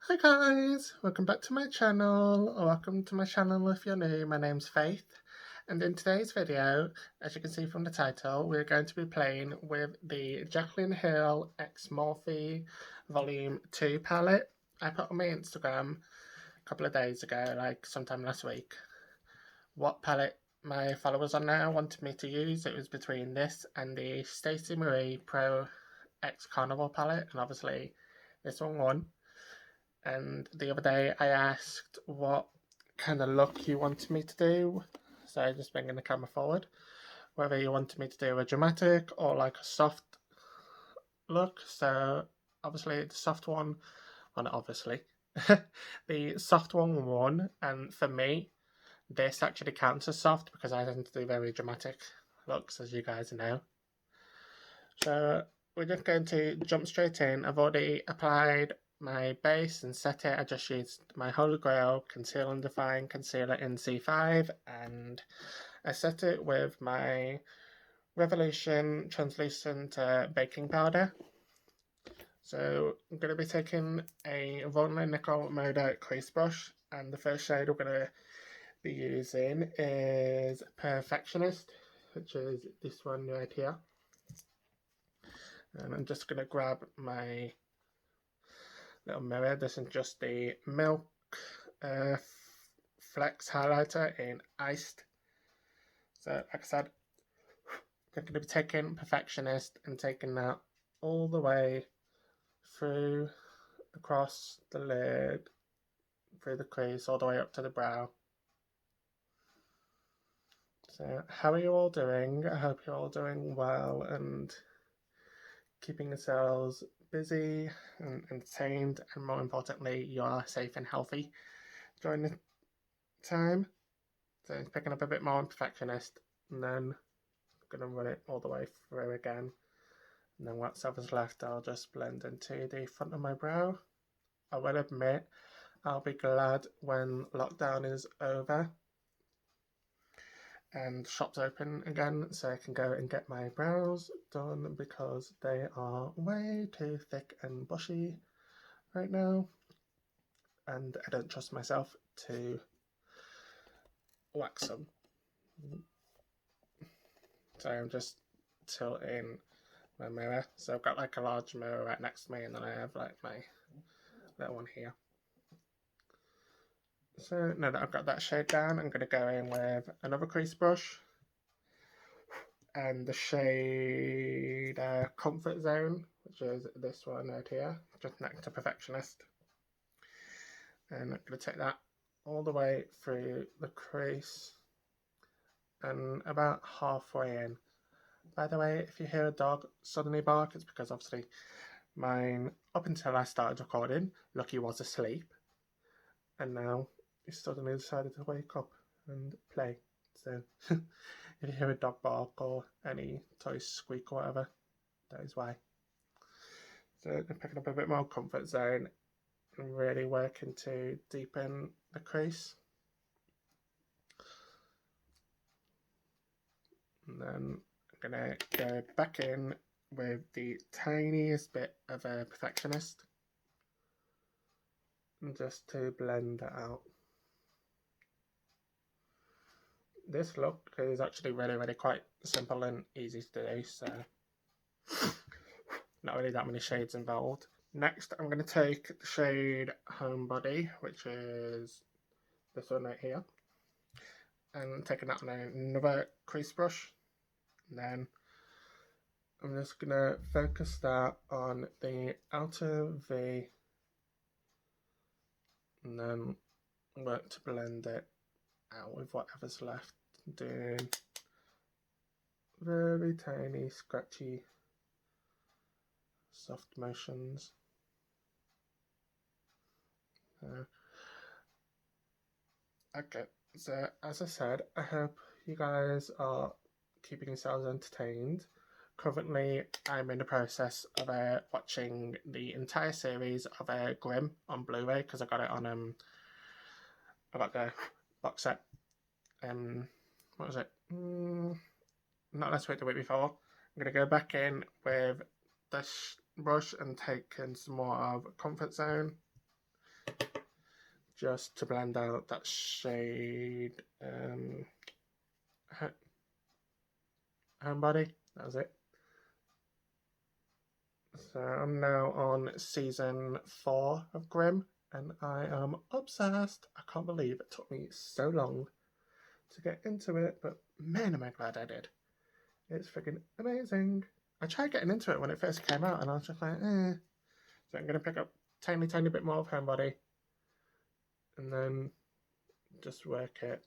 Hi guys, welcome back to my channel, or welcome to my channel if you're new. My name's Faith, and in today's video, as you can see from the title, we're going to be playing with the Jaclyn Hill X Morphe Volume 2 palette. I put on my Instagram a couple of days ago, like sometime last week, what palette my followers on there wanted me to use. It was between this and the Stacey Marie Pro X Carnival palette, and obviously this one won. And the other day I asked what kind of look you wanted me to do, so just bringing the camera forward, whether you wanted me to do a dramatic or like a soft look. So obviously the soft one, well not obviously, the soft one won, and for me this actually counts as soft because I tend to do very dramatic looks, as you guys know. So we're just going to jump straight in. I've already applied my base and set it. I just used my Holy Grail Conceal and Define Concealer in C5, and I set it with my Revolution Translucent Baking Powder. So I'm going to be taking a royallangnickel Moda crease brush, and the first shade we're going to be using is Perfectionist, which is this one right here. And I'm just going to grab my little mirror. This is just the Milk Flex highlighter in Iced. So like I said, I'm going to be taking Perfectionist and taking that all the way through, across the lid, through the crease, all the way up to the brow. So how are you all doing? I hope you're all doing well and keeping yourselves busy and entertained, and more importantly, you are safe and healthy during the time. So it's picking up a bit more on Perfectionist, and then I'm going to run it all the way through again. And then whatever's left, I'll just blend into the front of my brow. I will admit, I'll be glad when lockdown is over and shops open again, so I can go and get my brows done because they are way too thick and bushy right now, and I don't trust myself to wax them. So I'm just tilting my mirror. So I've got like a large mirror right next to me, and then I have like my little one here. So now that I've got that shade down, I'm going to go in with another crease brush and the shade Comfort Zone, which is this one right here, just next to Perfectionist. And I'm going to take that all the way through the crease and about halfway in. By the way, if you hear a dog suddenly bark, it's because obviously mine, up until I started recording, Lucky was asleep, and now he suddenly decided to wake up and play. So if you hear a dog bark or any toys squeak or whatever, that is why. So I'm picking up a bit more Comfort Zone and really working to deepen the crease. And then I'm going to go back in with the tiniest bit of a Perfectionist, and just to blend that out. This look is actually really quite simple and easy to do, so not really that many shades involved. Next, I'm going to take the shade Homebody, which is this one right here, and taking that on another crease brush. And then I'm just going to focus that on the outer V, and then work to blend it out with whatever's left, doing very tiny, scratchy, soft motions. Okay, so as I said, I hope you guys are keeping yourselves entertained. Currently, I'm in the process of watching the entire series of Grimm on Blu-ray because I got it on I got the box set. What was it? Not last week, the week before. I'm gonna go back in with this brush and take in some more of Comfort Zone just to blend out that shade Homebody. That was it. So I'm now on season 4 of Grimm, and I am obsessed. I can't believe it took me so long to get into it, but man, am I glad I did. It's freaking amazing. I tried getting into it when it first came out, and I was just like, eh. So I'm going to pick up tiny bit more of Homebody, and then just work it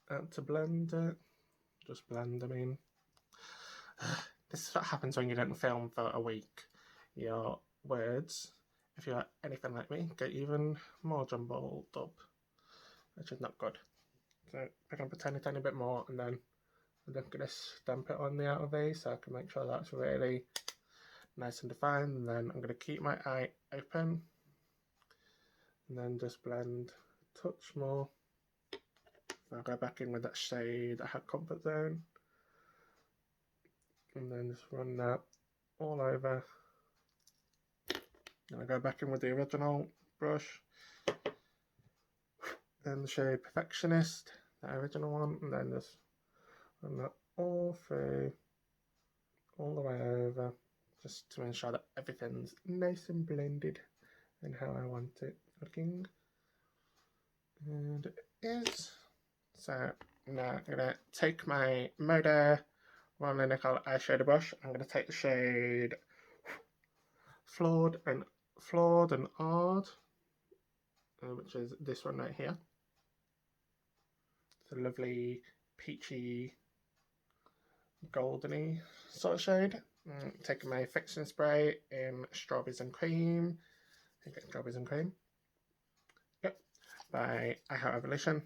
out to blend it. Just blend, I mean. This is what happens when you don't film for a week. Your words, if you're anything like me, get even more jumbled up, which is not good. So pick up a tiny bit more, and then I'm just going to stamp it on the outer V so I can make sure that's really nice and defined. And then I'm going to keep my eye open, and then just blend a touch more. I'll go back in with that shade I had Comfort Zone, and then just run that all over. And I go back in with the original brush and the shade Perfectionist, the original one, and then just run that all through, all the way over, just to ensure that everything's nice and blended and how I want it looking. And it is. So now I'm going to take my Moda royallangnickel eyeshadow brush. I'm going to take the shade Flawed Awed, which is this one right here. It's a lovely peachy, goldeny sort of shade. Taking my fixing spray in Strawberries and Cream. I think it's Strawberries and Cream. Yep, by iheartrevolution.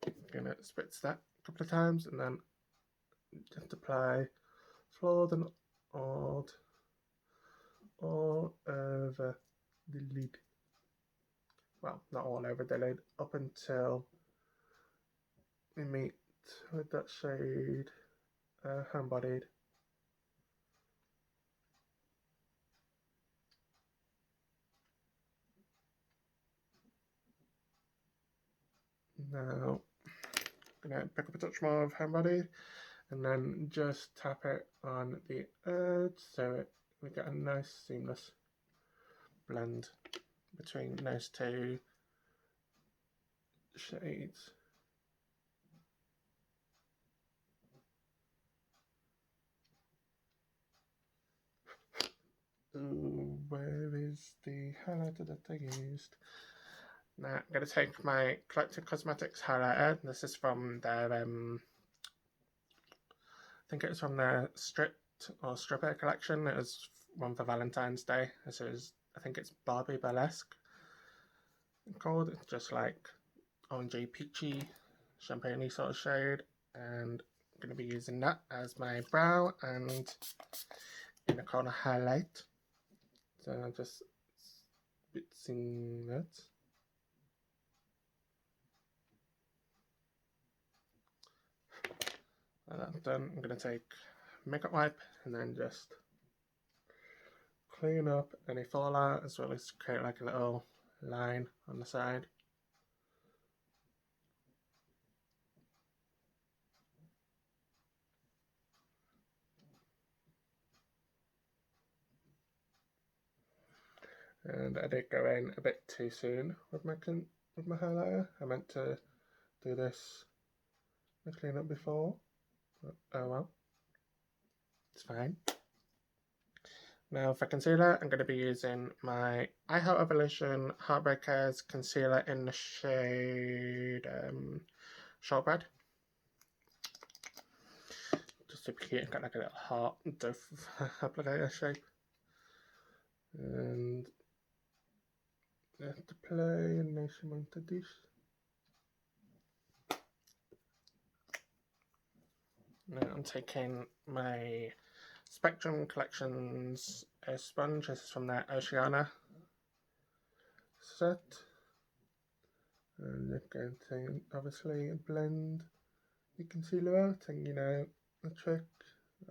I'm going to spritz that a couple of times and then just apply Flawed and Awed all over the lid. Well, not all over the lid, up until we meet with that shade Homebodied. Now I'm going to pick up a touch more of Homebody and then just tap it on the edge so we get a nice seamless blend between those two shades. Ooh, where is the highlighter that I used? Now I'm going to take my Collective Cosmetics highlighter. This is from their, I think it was from their Stripper collection. It was one for Valentine's Day. This is, I think it's Barbie Burlesque called. It's just like orangey, peachy, champagne-y sort of shade. And I'm going to be using that as my brow and inner corner highlight. So I'm just spitzing that. And that's done. I'm going to take makeup wipe and then just clean up any fallout, as well as create like a little line on the side. And I did go in a bit too soon with my highlighter. I meant to do this with clean up before, but oh well, it's fine. Now for concealer, I'm going to be using my iheartrevolution Heartbreakers Concealer in the shade Shortbread. Just super cute, got like a little heart doe applicator shape. And I have to play a nice amount of this. Now I'm taking my Spectrum Collections sponge. This is from their Oceana set. And I'm going to obviously blend the concealer out, and you know the trick,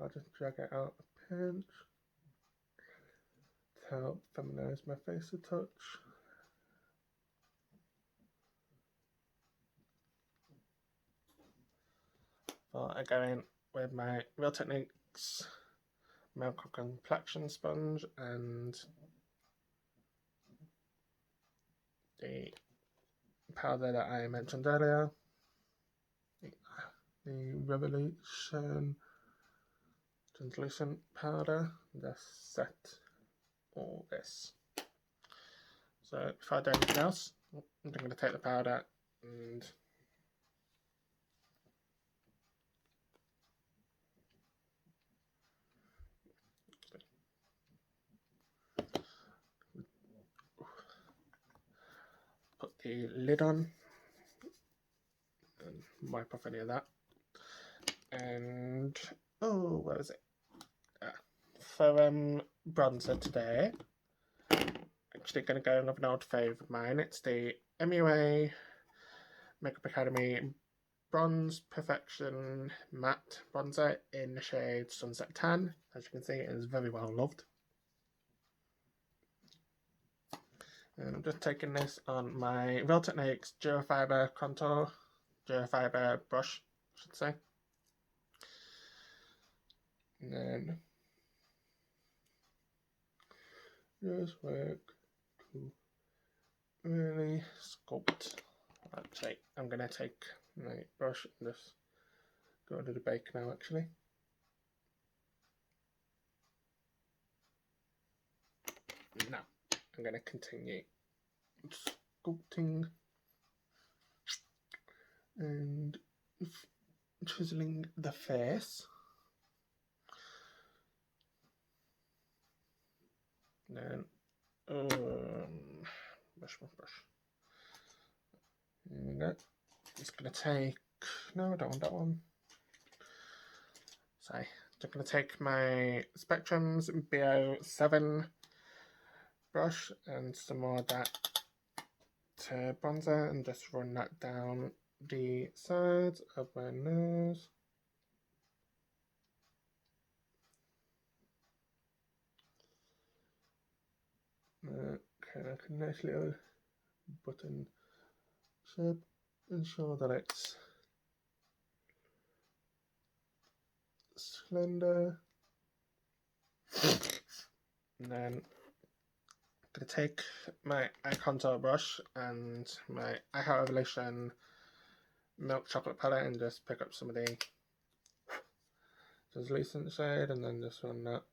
I'll just drag it out a pinch. help feminize my face a touch. But I go in with my Real Techniques makeup complexion sponge and the powder that I mentioned earlier, the Revolution translucent powder. Just set all this. So if I do anything else, I'm going to take the powder and put the lid on and wipe off any of that. And oh, where is it? For bronzer today, actually going to go with an old favourite of mine. It's the MUA Makeup Academy Bronze Perfection Matte Bronzer in the shade Sunset Tan. As you can see, it is very well loved. And I'm just taking this on my Real Techniques Duofiber Contour, Duofiber brush, I should say. And then just work to really sculpt. Actually, I'm going to take my brush and just go under the bake now, actually. Now, I'm going to continue sculpting and chiseling the face. Then, brush. Here we go. Just going to take, no, I don't want that one. Sorry, just going to take my Spectrum's BO7 brush and some more of that to bronzer and just run that down the sides of my nose. Okay, like a nice little button shape. Ensure that it's slender. And then I'm going to take my eye contour brush and my iHeartRevolution milk chocolate palette and just pick up some of the translucent shade and then just run that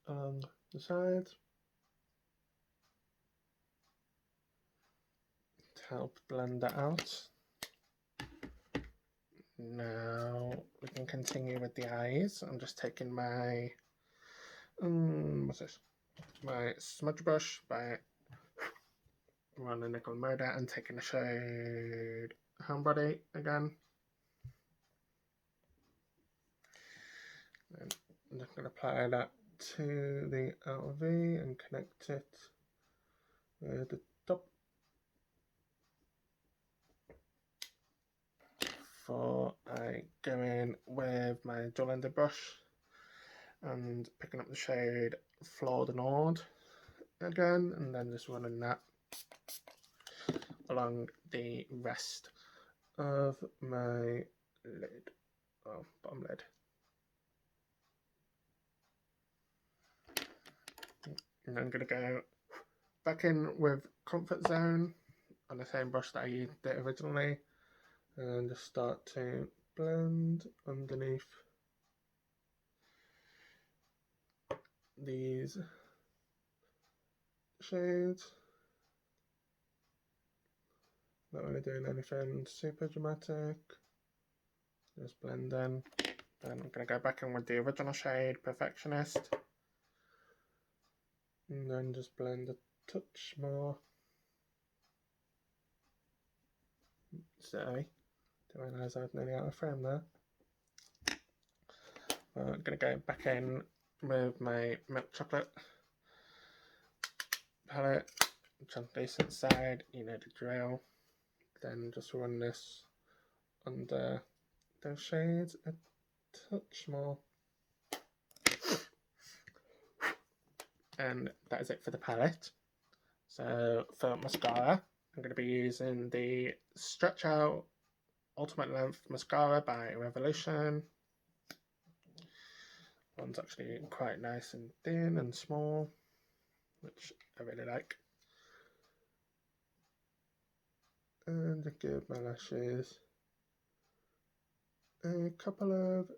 along the side to help blend that out. Now we can continue with the eyes. I'm just taking my what's this? My smudge brush by royallangnickel mode and taking the shade Homebody again. And I'm just going to apply that to the outer V and connect it with the top. Before I go in with my dual-ended brush and picking up the shade Flawed Awed again, and then just running that along the rest of my lid, well, bottom lid. And I'm going to go back in with Comfort Zone on the same brush that I used it originally and just start to blend underneath these shades. Not really doing anything super dramatic, just blend in. Then I'm going to go back in with the original shade Perfectionist and then just blend a touch more. Sorry, didn't realise I was nearly out of frame there. I'm going to go back in with my milk chocolate palette, translucent side, you know the drill. Then just run this under those shades a touch more. And that is it for the palette. So for mascara, I'm going to be using the Stretch Out Ultimate Length Mascara by Revolution. One's actually quite nice and thin and small, which I really like. And I give my lashes a couple of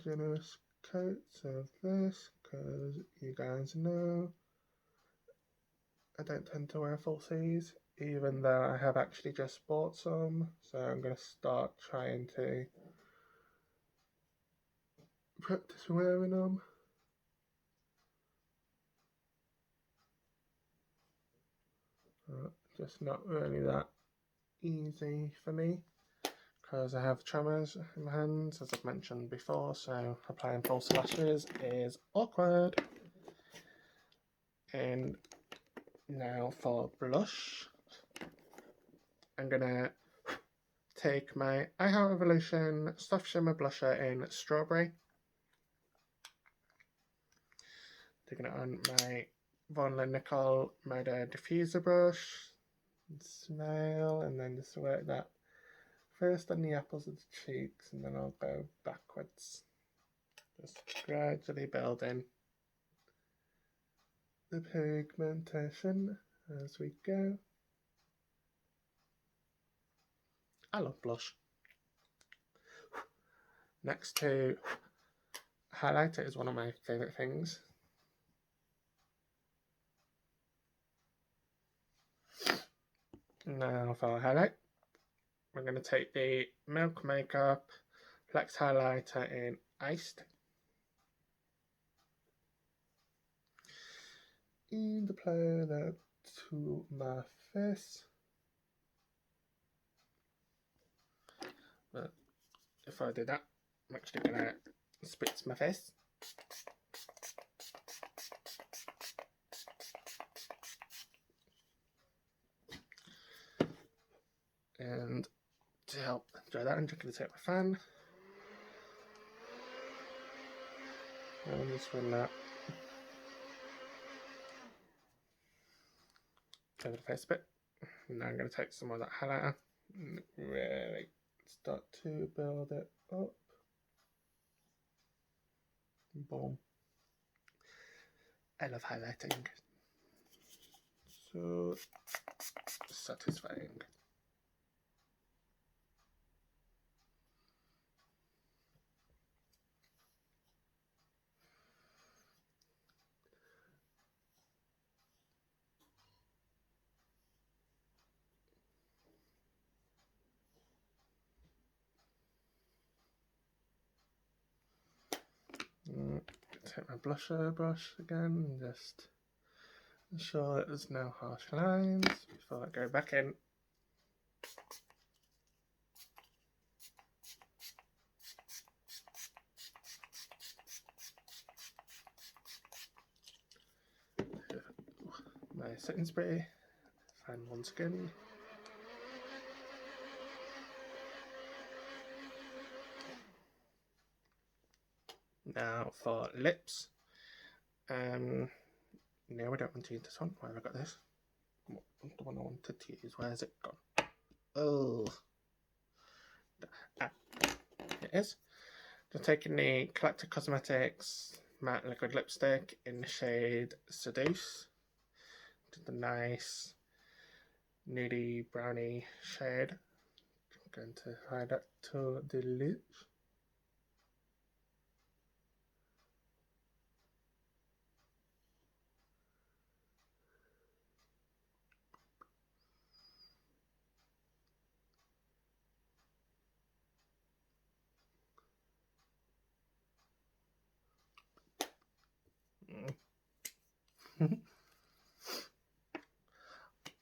generous coats of this, because you guys know I don't tend to wear falsies, even though I have actually just bought some, so I'm going to start trying to practice wearing them. Just not really that easy for me, because I have tremors in my hands, as I've mentioned before, so applying false lashes is awkward. And now for blush, I'm gonna take my iHeartRevolution Soft Shimmer Blusher in Strawberry, taking it on my royallangnickel Moda Diffuser brush, smile, and then just work that first on the apples of the cheeks, and then I'll go backwards, just gradually building the pigmentation as we go. I love blush. Next to highlighter is one of my favourite things. Now for highlight, we're going to take the Milk Makeup Flex Highlighter in Iced and apply that to my face. But if I do that, I'm actually going to spritz my face. And to help dry that, I'm just going to take my fan and just run that over the face a bit. And now I'm going to take some of that highlighter and really start to build it up. Boom. I love highlighting. So satisfying. Take my blusher brush again and just ensure that there's no harsh lines before I go back in. My setting spray, fan once again. Now for lips. No, I don't want to use this one. Where have I got this? The one I wanted to use. Where has it gone? Oh, here it is. Just taking the Collective Cosmetics matte liquid lipstick in the shade Seduce. Just a nice nudie brownie shade. I'm going to hide that to the lips.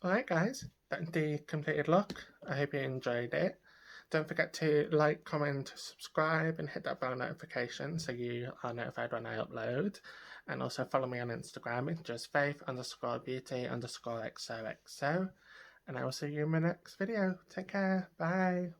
Alright guys, that's the completed look. I hope you enjoyed it. Don't forget to like, comment, subscribe and hit that bell notification so you are notified when I upload. And also follow me on Instagram, it's just faith_beauty_XOXO. And I will see you in my next video. Take care. Bye.